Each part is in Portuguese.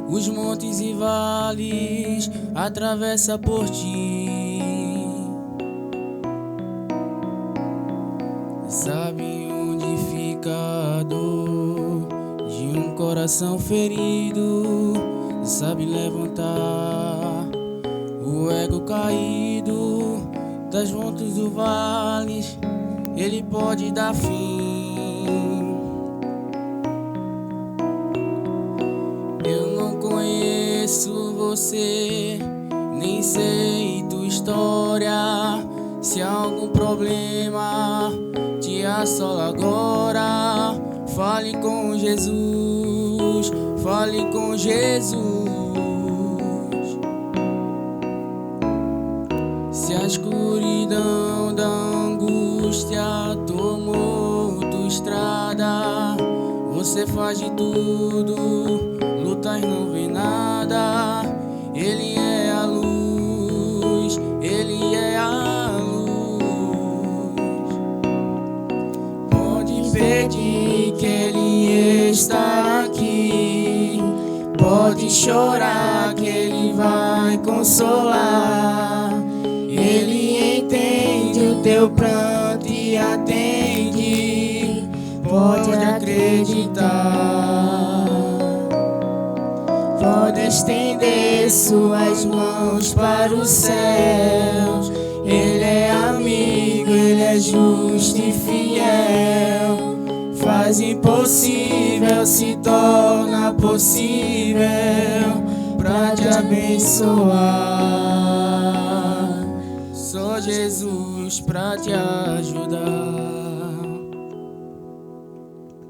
os montes e vales atravessa por ti. Sabe onde fica a dor de um coração ferido, sabe levantar o ego caído das montes e vales, ele pode dar fim. Eu não conheço você, nem sei tua história. Se há algum problema te assola agora, fale com Jesus, fale com Jesus. Se a escuridão da angústia tomou tua estrada, você faz de tudo, lutas não vê nada. Ele é a luz, ele é a luz. Pode pedir que ele está aqui, pode chorar que ele vai consolar. Ele entende o teu pranto e atende, pode acreditar. Pode estender suas mãos para os céus. Ele é amigo, ele é justo e fiel. Faz impossível, se torna possível pra te abençoar. Só Jesus pra te ajudar.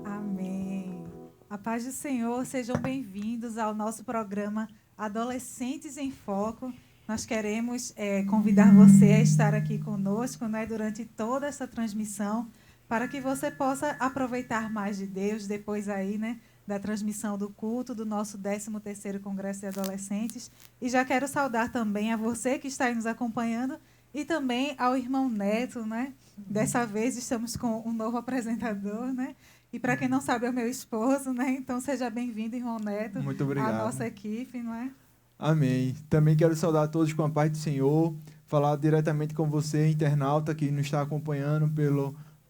Amém. A paz do Senhor, sejam bem-vindos ao nosso programa Adolescentes em Foco. Nós queremos convidar você a estar aqui conosco, né, durante toda essa transmissão, para que você possa aproveitar mais de Deus depois aí, né, da transmissão do culto do nosso 13º Congresso de Adolescentes. E já quero saudar também a você que está aí nos acompanhando e também ao irmão Neto, né? Dessa vez estamos com um novo apresentador, né? E para quem não sabe, é o meu esposo, né? Então seja bem-vindo, irmão Neto. Muito obrigado. À nossa equipe, não é? Amém. Também quero saudar a todos com a paz do Senhor, falar diretamente com você, internauta, que nos está acompanhando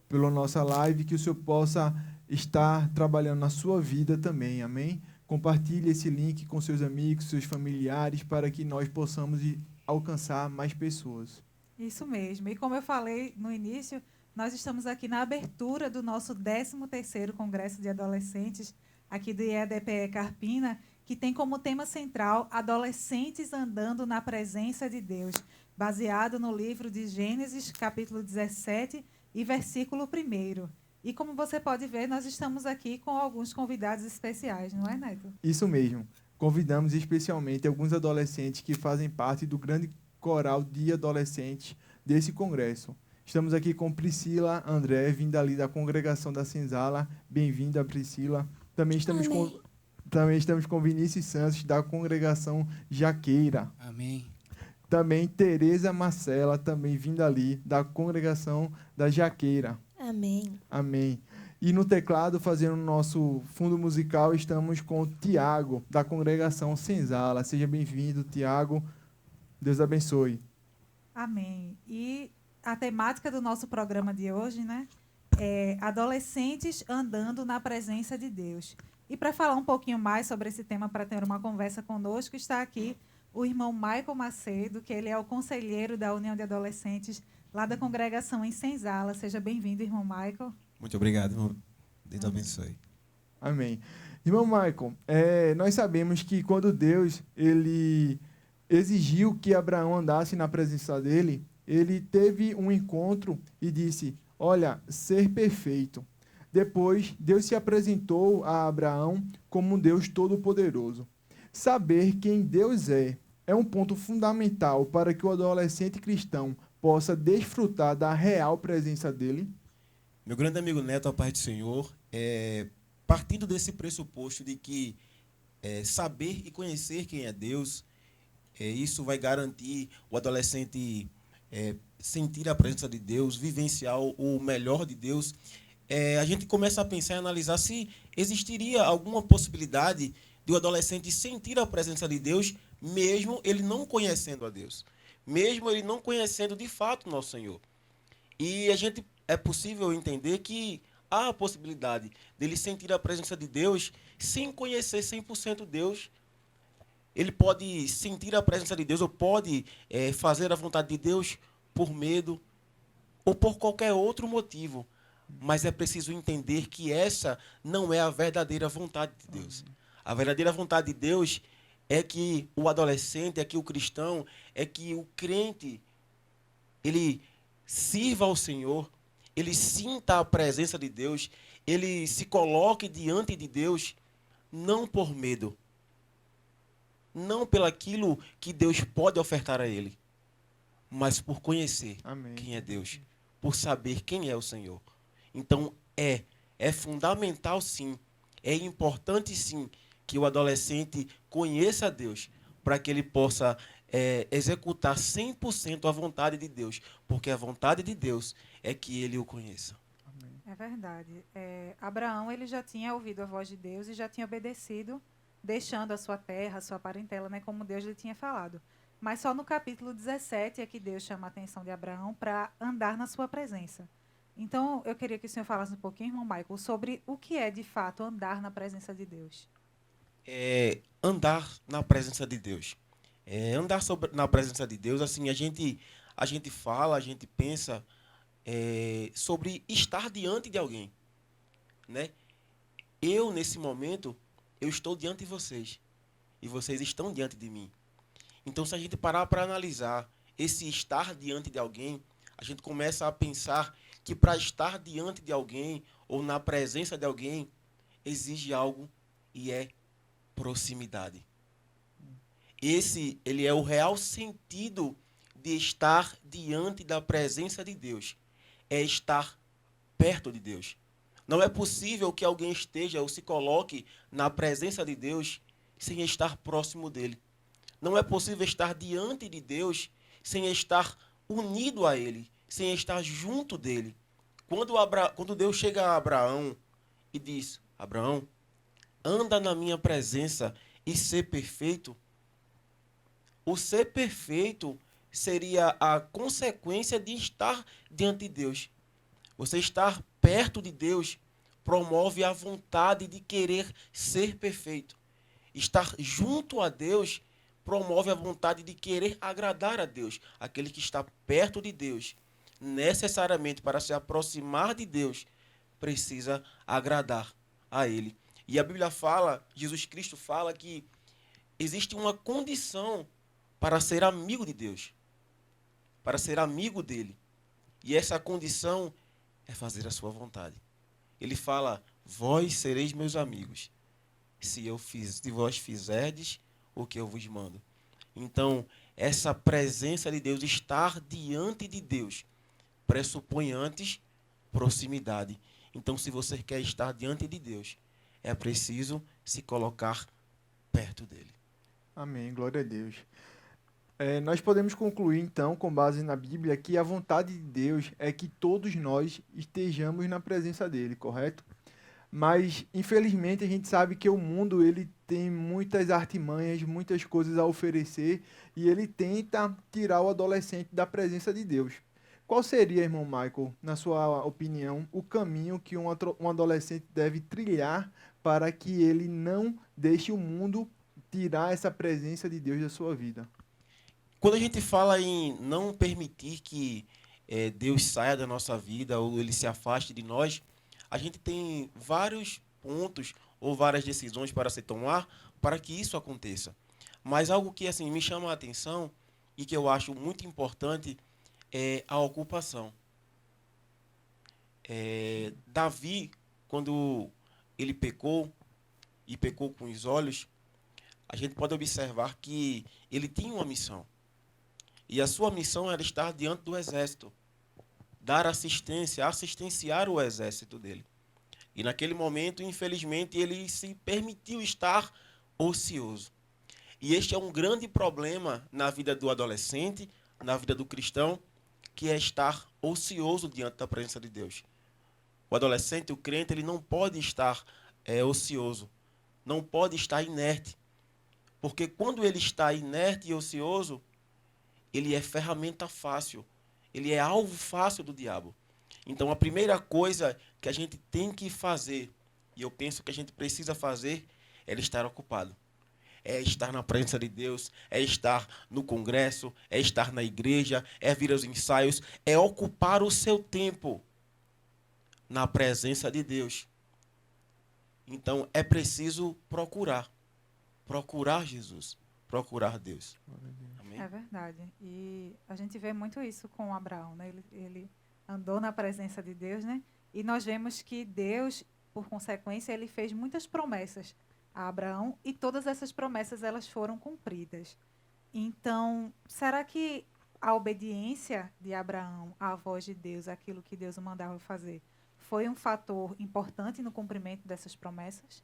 pela nossa live, que o Senhor possa estar trabalhando na sua vida também, amém? Compartilhe esse link com seus amigos, seus familiares, para que nós possamos alcançar mais pessoas. Isso mesmo. E como eu falei no início, nós estamos aqui na abertura do nosso 13º Congresso de Adolescentes, aqui do IEDPE Carpina, que tem como tema central Adolescentes andando na presença de Deus, baseado no livro de Gênesis, capítulo 17 e versículo 1. E como você pode ver, nós estamos aqui com alguns convidados especiais, não é, Neto? Isso mesmo. Convidamos especialmente alguns adolescentes que fazem parte do grande coral de adolescentes desse congresso. Estamos aqui com Priscila André, vinda ali da congregação da Senzala. Bem-vinda, Priscila. Também estamos com Vinícius Santos, da congregação Jaqueira. Amém. Também Tereza Marcela, também vinda ali da congregação da Jaqueira. Amém. Amém. E no teclado, fazendo o nosso fundo musical, estamos com o Tiago, da congregação Senzala. Seja bem-vindo, Tiago. Deus abençoe. Amém. E a temática do nosso programa de hoje, né, é adolescentes andando na presença de Deus. E para falar um pouquinho mais sobre esse tema, para ter uma conversa conosco, está aqui o irmão Michael Macedo, que ele é o conselheiro da União de Adolescentes lá da congregação em Senzala. Seja bem-vindo, irmão Michael. Muito obrigado, irmão. Deus abençoe. Amém. Irmão Michael, nós sabemos que quando Deus ele exigiu que Abraão andasse na presença dele, ele teve um encontro e disse, olha, ser perfeito. Depois, Deus se apresentou a Abraão como um Deus todo-poderoso. Saber quem Deus é um ponto fundamental para que o adolescente cristão possa desfrutar da real presença dele. Meu grande amigo Neto, a paz do Senhor, partindo desse pressuposto de que saber e conhecer quem é Deus, isso vai garantir o adolescente sentir a presença de Deus, vivenciar o melhor de Deus. A gente começa a pensar e analisar se existiria alguma possibilidade de o adolescente sentir a presença de Deus, mesmo ele não conhecendo a Deus. Mesmo ele não conhecendo de fato o nosso Senhor. E é possível entender que há a possibilidade dele sentir a presença de Deus sem conhecer 100% Deus. Ele pode sentir a presença de Deus ou pode fazer a vontade de Deus por medo ou por qualquer outro motivo. Mas é preciso entender que essa não é a verdadeira vontade de Deus. A verdadeira vontade de Deus é que o adolescente, é que o cristão, é que o crente, ele sirva ao Senhor, ele sinta a presença de Deus, ele se coloque diante de Deus, não por medo, não pelaquilo que Deus pode ofertar a ele, mas por conhecer Amém. quem é Deus, por saber quem é o Senhor. Então, é fundamental sim, é importante sim, que o adolescente conheça a Deus, para que ele possa executar 100% a vontade de Deus, porque a vontade de Deus é que ele o conheça. É verdade. Abraão, ele já tinha ouvido a voz de Deus e já tinha obedecido, deixando a sua terra, a sua parentela, né, como Deus lhe tinha falado. Mas só no capítulo 17 é que Deus chama a atenção de Abraão para andar na sua presença. Então, eu queria que o senhor falasse um pouquinho, irmão Michael, sobre o que é, de fato, andar na presença de Deus. Andar na presença de Deus. Na presença de Deus, assim, a gente fala, a gente pensa sobre estar diante de alguém, né? Nesse momento, eu estou diante de vocês e vocês estão diante de mim. Então, se a gente parar para analisar esse estar diante de alguém, a gente começa a pensar que para estar diante de alguém ou na presença de alguém, exige algo e é proximidade. Ele é o real sentido de estar diante da presença de Deus. É estar perto de Deus. Não é possível que alguém esteja ou se coloque na presença de Deus sem estar próximo dele. Não é possível estar diante de Deus sem estar unido a ele, sem estar junto dele. Quando Deus chega a Abraão e diz: Abraão, anda na minha presença e ser perfeito. O ser perfeito seria a consequência de estar diante de Deus. Você estar perto de Deus promove a vontade de querer ser perfeito. Estar junto a Deus promove a vontade de querer agradar a Deus. Aquele que está perto de Deus, necessariamente para se aproximar de Deus, precisa agradar a Ele. E a Bíblia fala, Jesus Cristo fala que existe uma condição para ser amigo de Deus, para ser amigo dele. E essa condição é fazer a sua vontade. Ele fala: vós sereis meus amigos, se vós fizerdes o que eu vos mando. Então, essa presença de Deus, estar diante de Deus, pressupõe antes proximidade. Então, se você quer estar diante de Deus, é preciso se colocar perto dele. Amém, glória a Deus. Nós podemos concluir, então, com base na Bíblia, que a vontade de Deus é que todos nós estejamos na presença dele, correto? Mas, infelizmente, a gente sabe que o mundo ele tem muitas artimanhas, muitas coisas a oferecer, e ele tenta tirar o adolescente da presença de Deus. Qual seria, irmão Michael, na sua opinião, o caminho que um adolescente deve trilhar para que ele não deixe o mundo tirar essa presença de Deus da sua vida? Quando a gente fala em não permitir que Deus saia da nossa vida ou ele se afaste de nós, a gente tem vários pontos ou várias decisões para se tomar para que isso aconteça. Mas algo que assim me chama a atenção e que eu acho muito importante é a ocupação. Davi, quando ele pecou e pecou com os olhos, a gente pode observar que ele tinha uma missão. E a sua missão era estar diante do exército, dar assistência, assistenciar o exército dele. E naquele momento, infelizmente, ele se permitiu estar ocioso. E este é um grande problema na vida do adolescente, na vida do cristão, que é estar ocioso diante da presença de Deus. O adolescente, o crente, ele não pode estar ocioso. não pode estar inerte. Porque quando ele está inerte e ocioso, ele é ferramenta fácil. Ele é alvo fácil do diabo. Então, a primeira coisa que a gente tem que fazer, e eu penso que a gente precisa fazer, é estar ocupado. É estar na presença de Deus, é estar no congresso, é estar na igreja, é vir aos ensaios, é ocupar o seu tempo na presença de Deus. Então, é preciso procurar Jesus, procurar Deus. Amém? É verdade. E a gente vê muito isso com Abraão, né? Ele andou na presença de Deus, né? E nós vemos que Deus, por consequência, ele fez muitas promessas a Abraão e todas essas promessas elas foram cumpridas. Então, será que a obediência de Abraão à voz de Deus, aquilo que Deus o mandava fazer, foi um fator importante no cumprimento dessas promessas?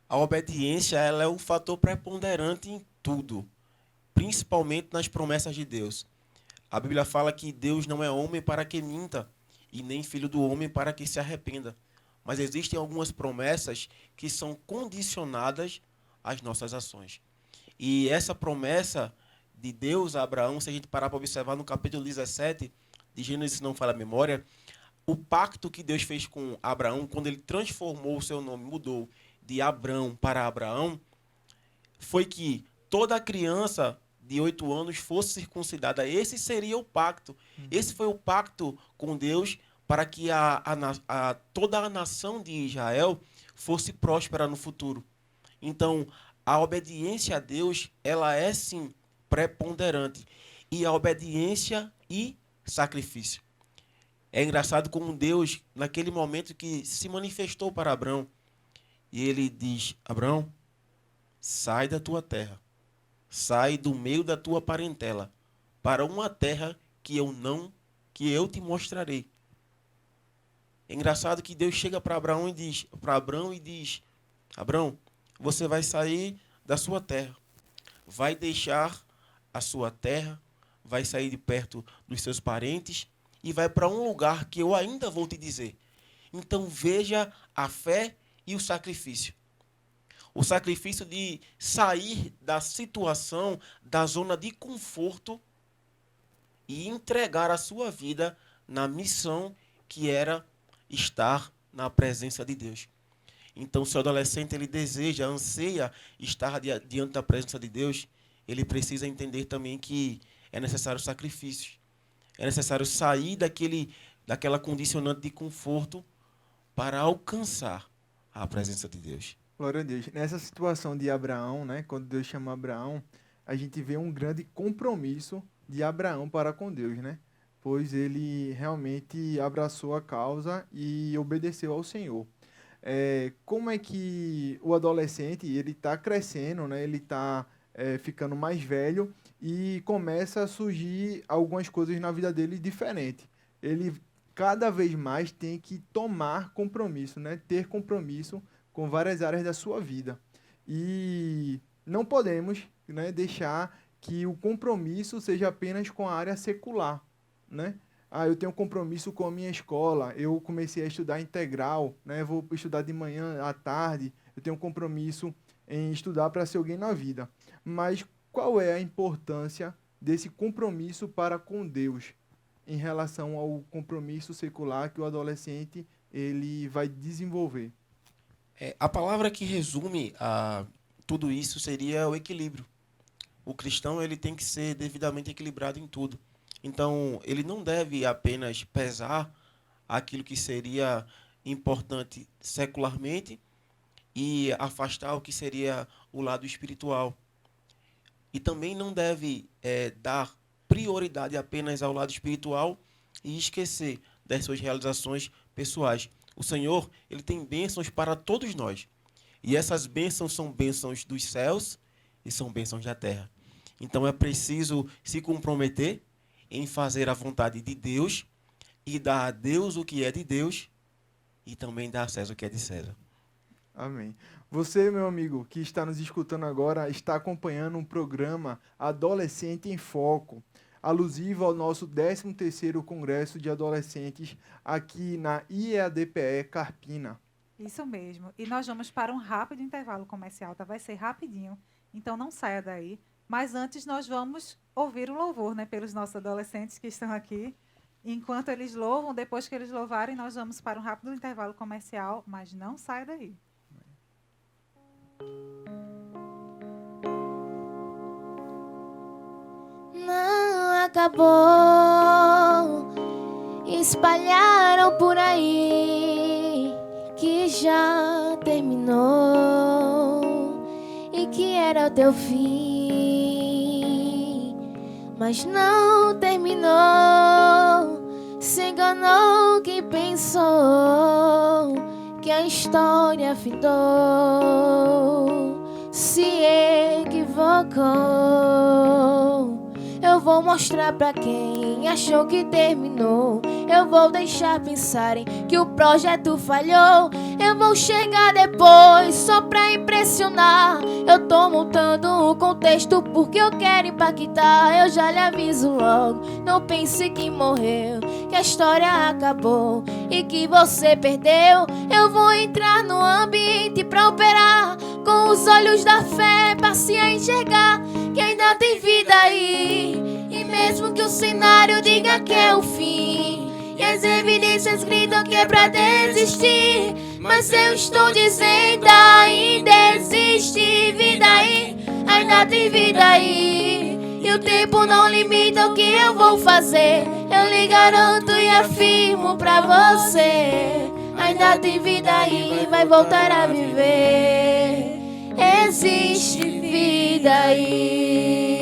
A obediência, ela é um fator preponderante em tudo, principalmente nas promessas de Deus. A Bíblia fala que Deus não é homem para que minta, e nem filho do homem para que se arrependa. Mas existem algumas promessas que são condicionadas às nossas ações. E essa promessa de Deus a Abraão, se a gente parar para observar no capítulo 17 de Gênesis, se não falha a memória, o pacto que Deus fez com Abraão, quando ele transformou o seu nome, mudou de Abrão para Abraão, foi que toda criança de 8 anos fosse circuncidada. Esse seria o pacto. Esse foi o pacto com Deus para que toda a nação de Israel fosse próspera no futuro. Então, a obediência a Deus, ela é sim preponderante. E a obediência e sacrifício. É engraçado como Deus, naquele momento que se manifestou para Abrão, e ele diz: Abrão, sai da tua terra, sai do meio da tua parentela, para uma terra que eu te mostrarei. É engraçado que Deus chega para Abrão e diz: Abrão, você vai sair da sua terra, vai deixar a sua terra, vai sair de perto dos seus parentes e vai para um lugar que eu ainda vou te dizer. Então veja a fé e o sacrifício. O sacrifício de sair da situação, da zona de conforto e entregar a sua vida na missão que era estar na presença de Deus. Então, se o adolescente ele deseja, anseia estar diante da presença de Deus, ele precisa entender também que é necessário sacrifício. É necessário sair daquela condicionante de conforto para alcançar a presença de Deus. Glória a Deus. Nessa situação de Abraão, né, quando Deus chama Abraão, a gente vê um grande compromisso de Abraão para com Deus, né? Pois ele realmente abraçou a causa e obedeceu ao Senhor. Como é que o adolescente ele está crescendo, né? Ele está ficando mais velho e começa a surgir algumas coisas na vida dele diferente. Ele cada vez mais tem que tomar compromisso, né? Ter compromisso com várias áreas da sua vida. E não podemos, né, deixar que o compromisso seja apenas com a área secular, né? Eu tenho compromisso com a minha escola, eu comecei a estudar integral, né? Vou estudar de manhã à tarde, eu tenho compromisso em estudar para ser alguém na vida. Mas qual é a importância desse compromisso para com Deus em relação ao compromisso secular que o adolescente ele vai desenvolver? A palavra que resume tudo isso seria o equilíbrio. O cristão ele tem que ser devidamente equilibrado em tudo. Então, ele não deve apenas pesar aquilo que seria importante secularmente e afastar o que seria o lado espiritual. E também não deve dar prioridade apenas ao lado espiritual e esquecer das suas realizações pessoais. O Senhor, ele tem bênçãos para todos nós. E essas bênçãos são bênçãos dos céus e são bênçãos da terra. Então é preciso se comprometer em fazer a vontade de Deus e dar a Deus o que é de Deus e também dar a César o que é de César. Amém. Você, meu amigo, que está nos escutando agora, está acompanhando um programa Adolescente em Foco, alusivo ao nosso 13º Congresso de Adolescentes aqui na IEADPE Carpina. Isso mesmo. E nós vamos para um rápido intervalo comercial, tá? Vai ser rapidinho, então não saia daí. Mas antes nós vamos ouvir o louvor, né, pelos nossos adolescentes que estão aqui. Enquanto eles louvam, depois que eles louvarem, nós vamos para um rápido intervalo comercial, mas não saia daí. Não acabou, espalharam por aí que já terminou e que era o teu fim, mas não terminou. Se enganou quem pensou que a história findou, se equivocou. Eu vou mostrar pra quem achou que terminou. Eu vou deixar pensarem que o projeto falhou. Eu vou chegar depois só pra impressionar. Eu tô montando o contexto porque eu quero impactar. Eu já lhe aviso logo, não pense que morreu, que a história acabou e que você perdeu. Eu vou entrar no ambiente pra operar com os olhos da fé, passe a enxergar que ainda tem vida aí. E mesmo que o cenário diga que é o fim e as evidências gritam que é pra desistir, mas eu estou dizendo ainda existe vida aí, ainda tem vida aí. E o tempo não limita o que eu vou fazer, eu lhe garanto e afirmo pra você, ainda tem vida aí, vai voltar a viver. Existe vida aí.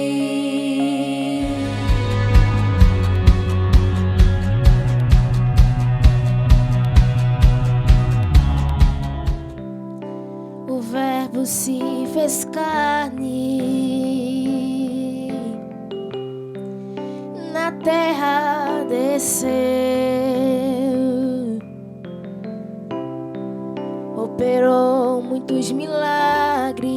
O Verbo se fez carne, na terra desceu, operou muitos milagres,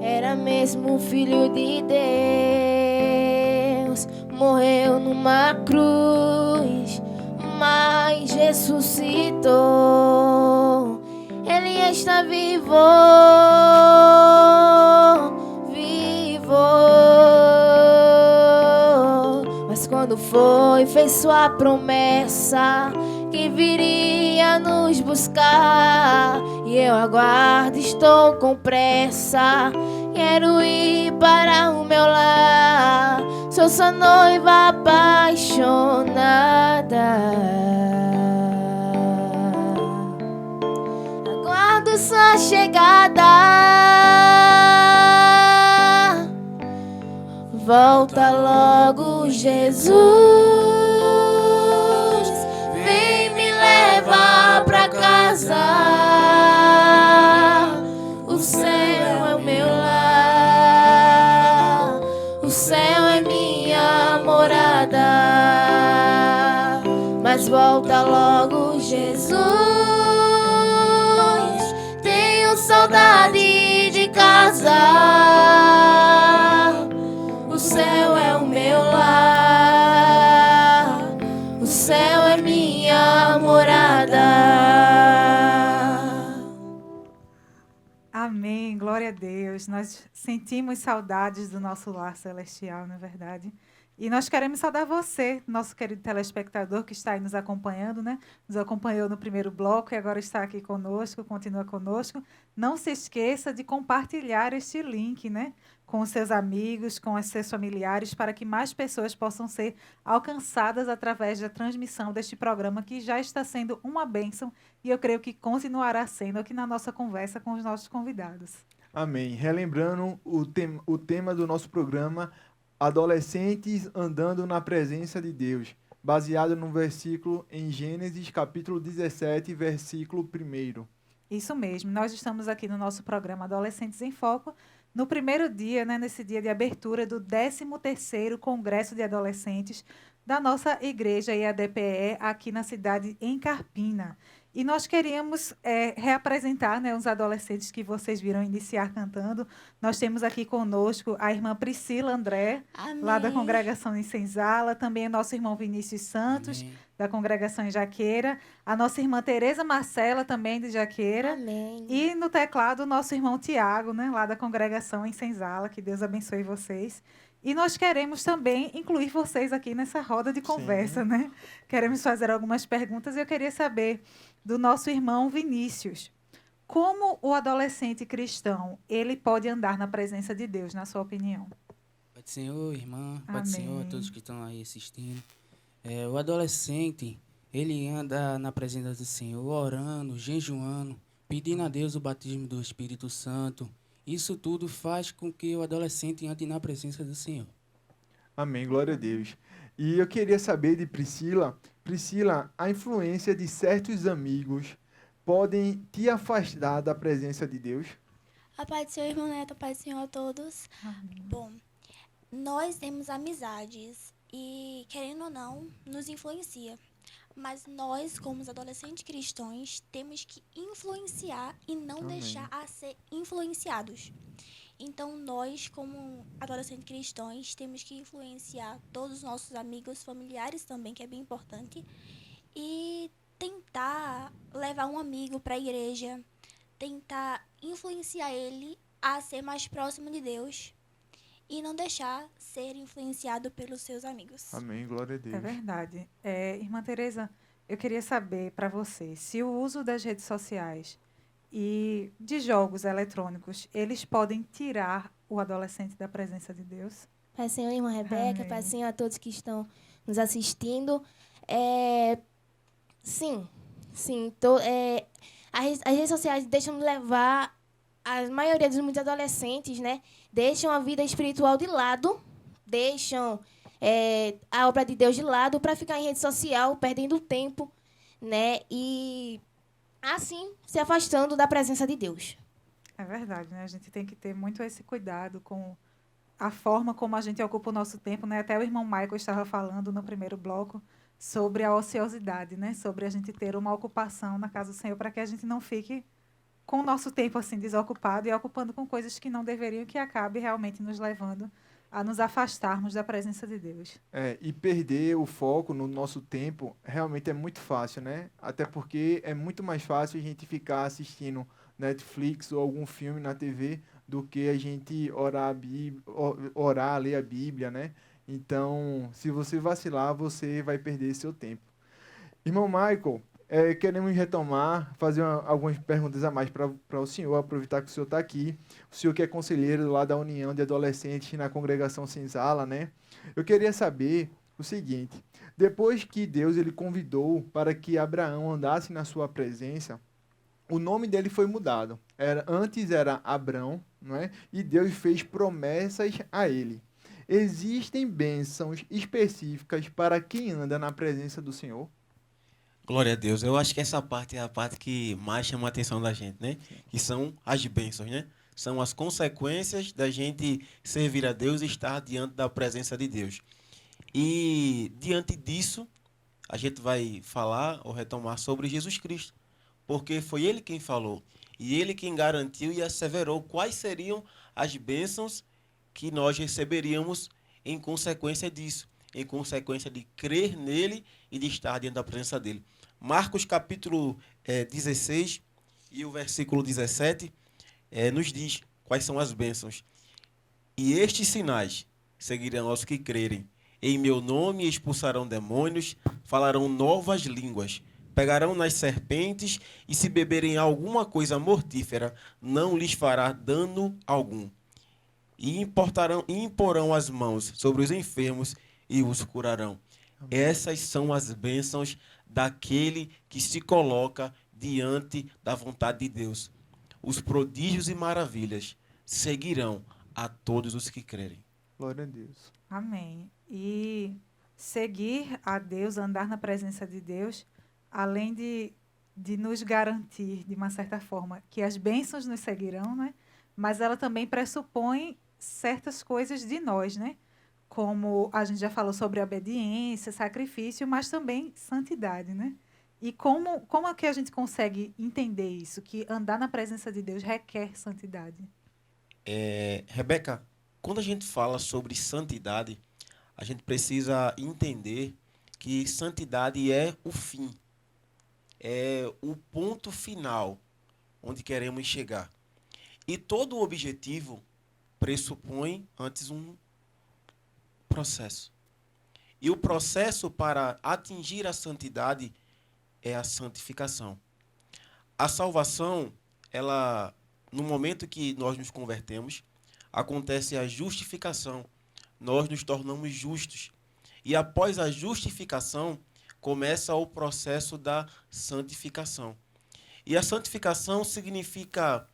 era mesmo filho de Deus, morreu numa cruz, mas ressuscitou. Ele está vivo, vivo. Mas quando foi, fez sua promessa que viria nos buscar. E eu aguardo, estou com pressa, quero ir para o meu lar. Sou sua noiva apaixonada, aguardo sua chegada. Volta logo, Jesus, vem me levar pra casa. O céu é o meu lar, o céu é minha morada. Mas volta logo, Jesus, tenho saudade de casa. O céu é o meu lar, o céu é minha morada. Amém, glória a Deus. Nós sentimos saudades do nosso lar celestial, não é verdade? E nós queremos saudar você, nosso querido telespectador que está aí nos acompanhando, né? Nos acompanhou no primeiro bloco e agora está aqui conosco, continua conosco. Não se esqueça de compartilhar este link, né? Com os seus amigos, com os seus familiares, para que mais pessoas possam ser alcançadas através da transmissão deste programa, que já está sendo uma bênção e eu creio que continuará sendo aqui na nossa conversa com os nossos convidados. Amém. Relembrando o tema do nosso programa, Adolescentes andando na presença de Deus, baseado no versículo em Gênesis, capítulo 17, versículo 1. Isso mesmo. Nós estamos aqui no nosso programa Adolescentes em Foco, no primeiro dia, né, nesse dia de abertura do 13º Congresso de Adolescentes da nossa igreja IADPE aqui na cidade em Carpina. E nós queríamos reapresentar, né, os adolescentes que vocês viram iniciar cantando. Nós temos aqui conosco a irmã Priscila André, lá da Amém. congregação em Senzala, também o nosso irmão Vinícius Santos, Amém. da congregação em Jaqueira, a nossa irmã Tereza Marcela, também de Jaqueira, Amém. e no teclado o nosso irmão Tiago, né, lá da congregação em Senzala. Que Deus abençoe vocês. E nós queremos também incluir vocês aqui nessa roda de conversa, né? Queremos fazer algumas perguntas e eu queria saber do nosso irmão Vinícius. Como o adolescente cristão, ele pode andar na presença de Deus, na sua opinião? Pai do Senhor, irmã, Pai do Senhor, a Amém. todos que estão aí assistindo. O adolescente, ele anda na presença do Senhor, orando, jejuando, pedindo a Deus o batismo do Espírito Santo. Isso tudo faz com que o adolescente ande na presença do Senhor. Amém, glória a Deus. E eu queria saber de Priscila. Priscila, a influência de certos amigos podem te afastar da presença de Deus? A paz do Senhor, irmão Neto, a paz do Senhor a todos. Bom, nós temos amizades e, querendo ou não, nos influencia. Mas nós, como os adolescentes cristãos, temos que influenciar e não Amém. deixar a ser influenciados. Então, nós, como adolescentes cristãos, temos que influenciar todos os nossos amigos, familiares também, que é bem importante, e tentar levar um amigo para a igreja, tentar influenciar ele a ser mais próximo de Deus e não deixar ser influenciado pelos seus amigos. Amém, glória a Deus. É verdade. Irmã Tereza, eu queria saber para você, se o uso das redes sociais e de jogos eletrônicos, eles podem tirar o adolescente da presença de Deus? Pai do Senhor, irmã Rebeca, Amém. Pai do Senhor a todos que estão nos assistindo. Sim. As redes sociais deixam levar a maioria dos muitos adolescentes, né? Deixam a vida espiritual de lado, deixam a obra de Deus de lado para ficar em rede social, perdendo tempo, né? E assim se afastando da presença de Deus. É verdade, né? A gente tem que ter muito esse cuidado com a forma como a gente ocupa o nosso tempo, né? Até o irmão Michael estava falando no primeiro bloco sobre a ociosidade, né? Sobre a gente ter uma ocupação na casa do Senhor para que a gente não fique com o nosso tempo assim desocupado e ocupando com coisas que não deveriam, que acabe realmente nos levando a nos afastarmos da presença de Deus. E perder o foco no nosso tempo realmente é muito fácil, né? Até porque é muito mais fácil a gente ficar assistindo Netflix ou algum filme na TV do que a gente orar, ler a Bíblia, né? Então, se você vacilar, você vai perder seu tempo. Irmão Michael, queremos retomar, fazer algumas perguntas a mais para o senhor, aproveitar que o senhor está aqui. O senhor que é conselheiro lá da União de Adolescentes na congregação Senzala, né? Eu queria saber o seguinte: depois que Deus ele convidou para que Abraão andasse na sua presença, o nome dele foi mudado. Antes era Abrão, não é? E Deus fez promessas a ele. Existem bênçãos específicas para quem anda na presença do Senhor? Glória a Deus. Eu acho que essa parte é a parte que mais chama a atenção da gente, né? Que são as bênçãos, né? São as consequências da gente servir a Deus e estar diante da presença de Deus. E diante disso, a gente vai falar ou retomar sobre Jesus Cristo, porque foi Ele quem falou e Ele quem garantiu e asseverou quais seriam as bênçãos que nós receberíamos em consequência disso, em consequência de crer nele e de estar diante da presença dele. Marcos capítulo 16 e o versículo 17 nos diz quais são as bênçãos. E estes sinais seguirão aos que crerem. Em meu nome expulsarão demônios, falarão novas línguas, pegarão nas serpentes e se beberem alguma coisa mortífera, não lhes fará dano algum. E imporão as mãos sobre os enfermos e os curarão. Amém. Essas são as bênçãos daquele que se coloca diante da vontade de Deus. Os prodígios e maravilhas seguirão a todos os que crerem. Glória a Deus. Amém. E seguir a Deus, andar na presença de Deus, além de nos garantir, de uma certa forma, que as bênçãos nos seguirão, né? Mas ela também pressupõe certas coisas de nós, né? Como a gente já falou sobre obediência, sacrifício, mas também santidade, né? E como é que a gente consegue entender isso, que andar na presença de Deus requer santidade? Rebeca, quando a gente fala sobre santidade, a gente precisa entender que santidade é o fim, é o ponto final onde queremos chegar. E todo objetivo pressupõe antes um processo. E o processo para atingir a santidade é a santificação. A salvação, ela, no momento que nós nos convertemos, acontece a justificação. Nós nos tornamos justos. E após a justificação, começa o processo da santificação. E a santificação significa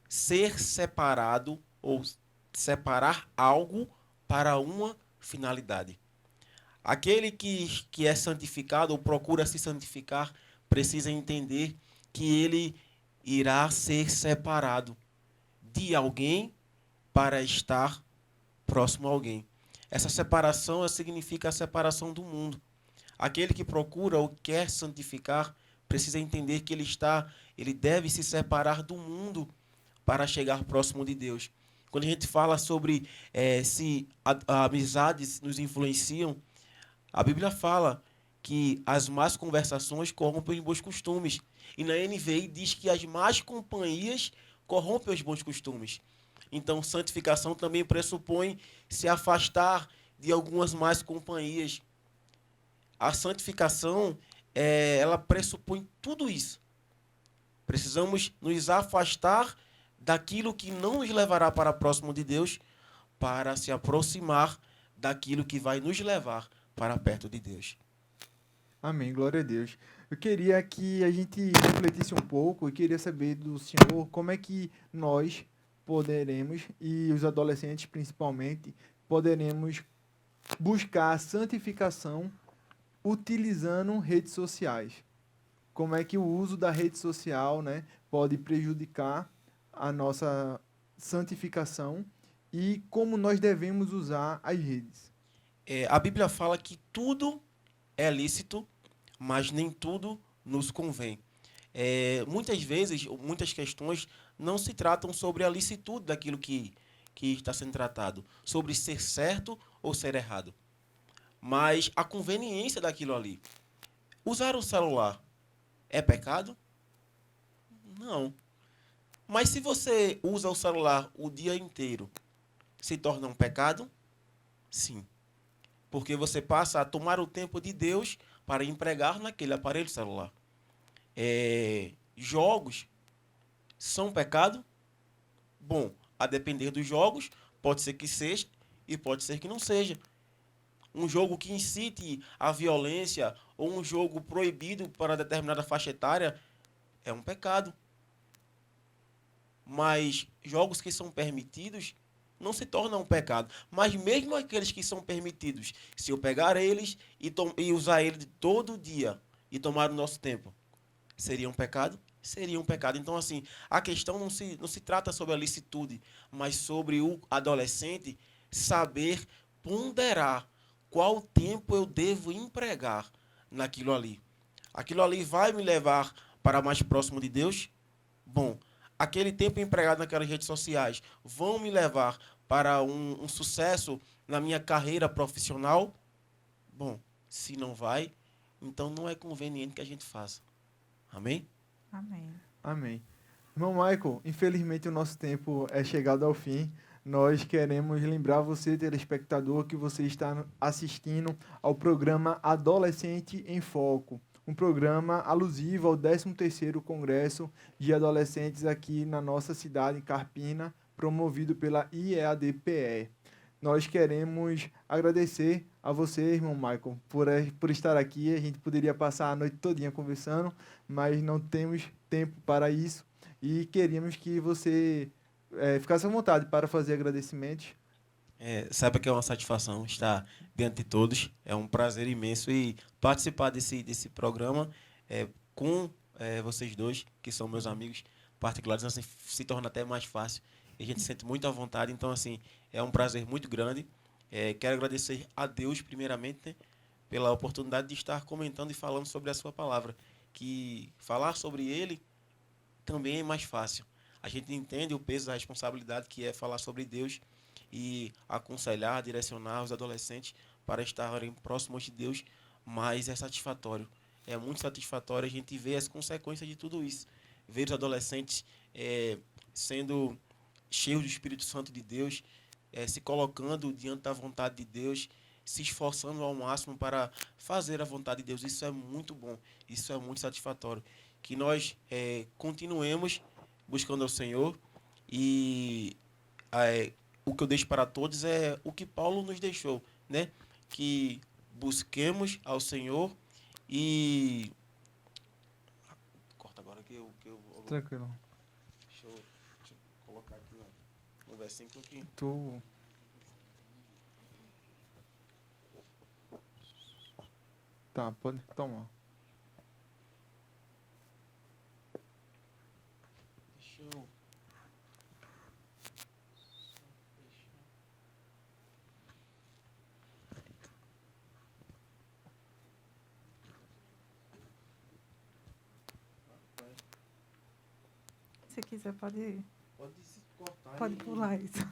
ser separado ou separar algo para uma finalidade. Aquele que é santificado ou procura se santificar precisa entender que ele irá ser separado de alguém para estar próximo a alguém. Essa separação significa a separação do mundo. Aquele que procura ou quer santificar precisa entender que ele deve se separar do mundo para chegar próximo de Deus. Quando a gente fala sobre se amizades nos influenciam, a Bíblia fala que as más conversações corrompem os bons costumes. E na NVI diz que as más companhias corrompem os bons costumes. Então, santificação também pressupõe se afastar de algumas más companhias. A santificação, ela pressupõe tudo isso. Precisamos nos afastar daquilo que não nos levará para próximo de Deus, para se aproximar daquilo que vai nos levar para perto de Deus. Amém, glória a Deus. Eu queria que a gente refletisse um pouco e queria saber do senhor como é que nós poderemos, e os adolescentes principalmente, poderemos buscar a santificação utilizando redes sociais. Como é que o uso da rede social, né, pode prejudicar a nossa santificação e como nós devemos usar as redes. A Bíblia fala que tudo é lícito, mas nem tudo nos convém. Muitas vezes, muitas questões não se tratam sobre a licitude daquilo que está sendo tratado, sobre ser certo ou ser errado, mas a conveniência daquilo ali. Usar o celular é pecado? Não. Mas se você usa o celular o dia inteiro, se torna um pecado? Sim. Porque você passa a tomar o tempo de Deus para empregar naquele aparelho celular. Jogos são pecado? Bom, a depender dos jogos, pode ser que seja e pode ser que não seja. Um jogo que incite a violência ou um jogo proibido para determinada faixa etária é um pecado. Mas jogos que são permitidos não se tornam um pecado. Mas mesmo aqueles que são permitidos, se eu pegar eles e usar eles todo dia e tomar o nosso tempo, seria um pecado? Seria um pecado. Então, assim, a questão não se trata sobre a licitude, mas sobre o adolescente saber ponderar qual tempo eu devo empregar naquilo ali. Aquilo ali vai me levar para mais próximo de Deus? Bom, aquele tempo empregado naquelas redes sociais vão me levar para um sucesso na minha carreira profissional? Bom, se não vai, então não é conveniente que a gente faça. Amém? Amém. Amém. Irmão Michael, infelizmente o nosso tempo é chegado ao fim. Nós queremos lembrar você, telespectador, que você está assistindo ao programa Adolescente em Foco, um programa alusivo ao 13º Congresso de Adolescentes aqui na nossa cidade, em Carpina, promovido pela IEAD-PE. Nós queremos agradecer a você, irmão Michael, por estar aqui. A gente poderia passar a noite todinha conversando, mas não temos tempo para isso. E queríamos que você ficasse à vontade para fazer agradecimentos. Saiba que é uma satisfação estar diante de todos. É um prazer imenso e participar desse programa com vocês dois, que são meus amigos particulares, assim, se torna até mais fácil. E a gente se sente muito à vontade. Então, assim, é um prazer muito grande. Quero agradecer a Deus, primeiramente, né, pela oportunidade de estar comentando e falando sobre a sua palavra. que falar sobre ele também é mais fácil. A gente entende o peso da responsabilidade que é falar sobre Deus e aconselhar, direcionar os adolescentes para estarem próximos de Deus, mas é satisfatório. É muito satisfatório a gente ver as consequências de tudo isso. Ver os adolescentes sendo cheios do Espírito Santo de Deus, se colocando diante da vontade de Deus, se esforçando ao máximo para fazer a vontade de Deus. Isso é muito bom, isso é muito satisfatório. Que nós continuemos buscando ao Senhor e o que eu deixo para todos é o que Paulo nos deixou, né? Que busquemos ao Senhor e... Corta agora que eu Tranquilo. Deixa eu colocar aqui no versículo que... Tá, pode tomar. Deixa eu... Se quiser, pode se cortar. pode pular isso.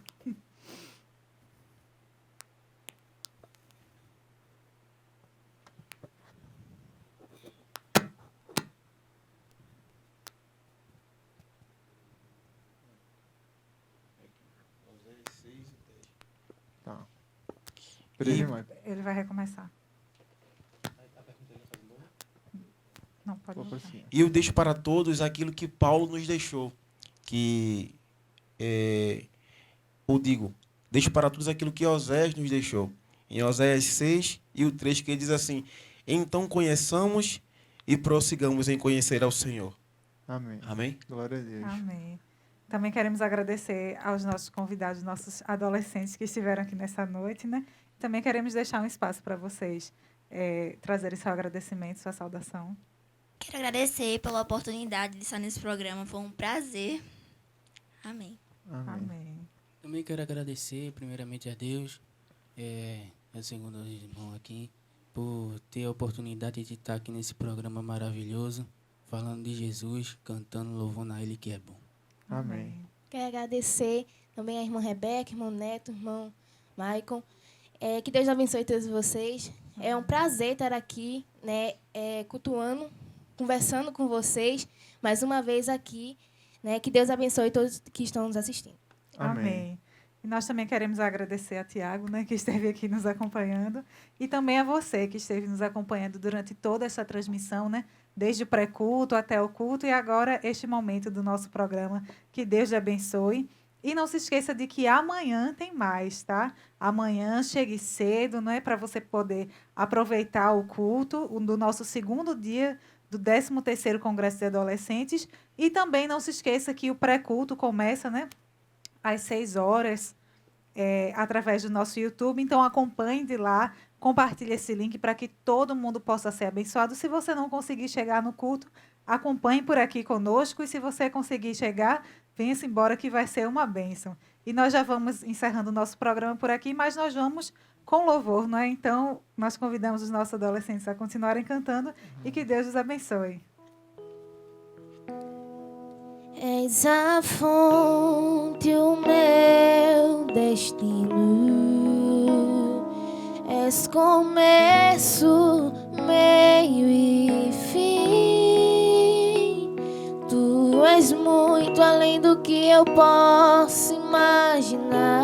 Tá. Beleza, Michael. Ele vai recomeçar. Não, pode Vou voltar. prosseguir. E eu deixo para todos aquilo que Paulo nos deixou, que eu digo, deixo para todos aquilo que Oséias nos deixou. Em Oséias 6 e o 3, que ele diz assim: então conheçamos e prossigamos em conhecer ao Senhor. Amém. Amém? Glória a Deus. Amém. Também queremos agradecer aos nossos convidados, nossos adolescentes que estiveram aqui nessa noite, né? Também queremos deixar um espaço para vocês trazerem seu agradecimento, sua saudação. Quero agradecer pela oportunidade de estar nesse programa. Foi um prazer. Amém. Amém. Amém. Também quero agradecer primeiramente a Deus, ao segundo irmão aqui, por ter a oportunidade de estar aqui nesse programa maravilhoso, falando de Jesus, cantando, louvando a Ele que é bom. Amém. Quero agradecer também a irmã Rebeca, irmão Neto, irmão Maicon. Que Deus abençoe todos vocês. É um prazer estar aqui, né, cultuando, conversando com vocês, mais uma vez aqui. Né, que Deus abençoe todos que estão nos assistindo. Amém. E nós também queremos agradecer a Tiago, né, que esteve aqui nos acompanhando, e também a você que esteve nos acompanhando durante toda essa transmissão, né, desde o pré-culto até o culto e agora este momento do nosso programa. Que Deus te abençoe. E não se esqueça de que amanhã tem mais, tá? Amanhã chegue cedo, né, para você poder aproveitar o culto do nosso segundo dia do 13º Congresso de Adolescentes. E também não se esqueça que o pré-culto começa, né, às 6 horas, através do nosso YouTube. Então, acompanhe de lá, compartilhe esse link para que todo mundo possa ser abençoado. Se você não conseguir chegar no culto, acompanhe por aqui conosco. E se você conseguir chegar, venha-se embora que vai ser uma bênção. E nós já vamos encerrando o nosso programa por aqui, mas nós vamos com louvor, não é? Então, nós convidamos os nossos adolescentes a continuarem cantando e que Deus os abençoe. És a fonte, o meu destino. És começo, meio e fim. Tu és muito além do que eu posso imaginar.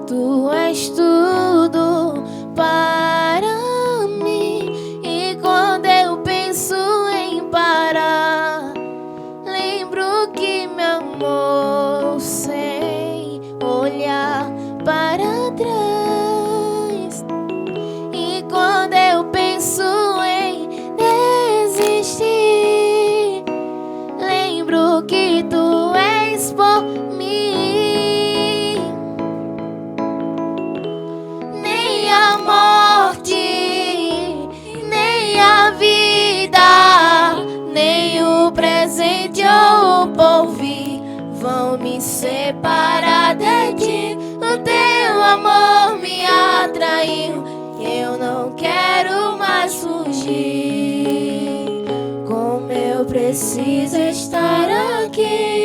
Tu és tudo para mim. E quando eu penso em parar, lembro que me amou sem olhar para trás. E quando eu penso em desistir, lembro que tu és por mim. Nem a morte, nem a vida, nem o presente ou o porvir vão me separar de ti. O teu amor me atraiu, eu não quero mais fugir. preciso estar aqui.